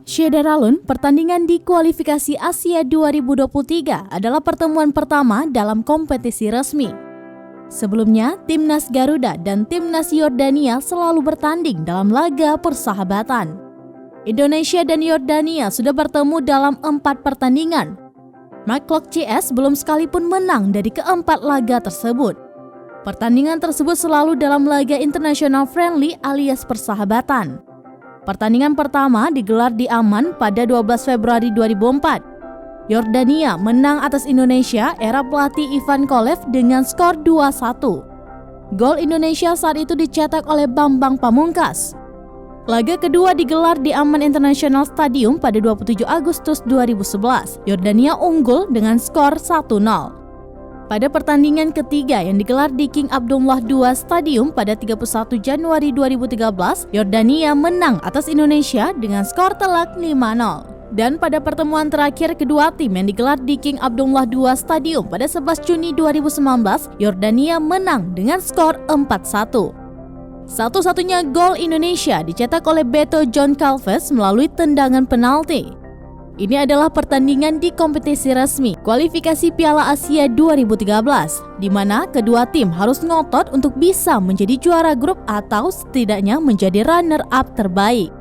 Syederalun, pertandingan di kualifikasi Asia 2023 adalah pertemuan pertama dalam kompetisi resmi. Sebelumnya, Timnas Garuda dan Timnas Yordania selalu bertanding dalam laga persahabatan. Indonesia dan Yordania sudah bertemu dalam 4 pertandingan. McClock CS belum sekalipun menang dari keempat laga tersebut. Pertandingan tersebut selalu dalam laga international friendly alias persahabatan. Pertandingan pertama digelar di Amman pada 12 Februari 2004. Yordania menang atas Indonesia era pelatih Ivan Kolev dengan skor 2-1. Gol Indonesia saat itu dicetak oleh Bambang Pamungkas. Laga kedua digelar di Amman International Stadium pada 27 Agustus 2011. Yordania unggul dengan skor 1-0. Pada pertandingan ketiga yang digelar di King Abdullah II Stadium pada 31 Januari 2013, Yordania menang atas Indonesia dengan skor telak 5-0. Dan pada pertemuan terakhir kedua tim yang digelar di King Abdullah II Stadium pada 11 Juni 2019, Yordania menang dengan skor 4-1. Satu-satunya gol Indonesia dicetak oleh Beto John Calves melalui tendangan penalti. Ini adalah pertandingan di kompetisi resmi kualifikasi Piala Asia 2013, di mana kedua tim harus ngotot untuk bisa menjadi juara grup atau setidaknya menjadi runner-up terbaik.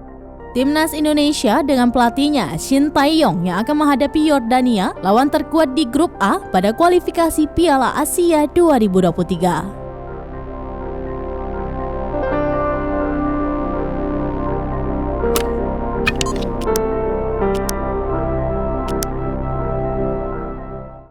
Timnas Indonesia dengan pelatihnya Shin Tae-yong yang akan menghadapi Yordania, lawan terkuat di grup A pada kualifikasi Piala Asia 2023.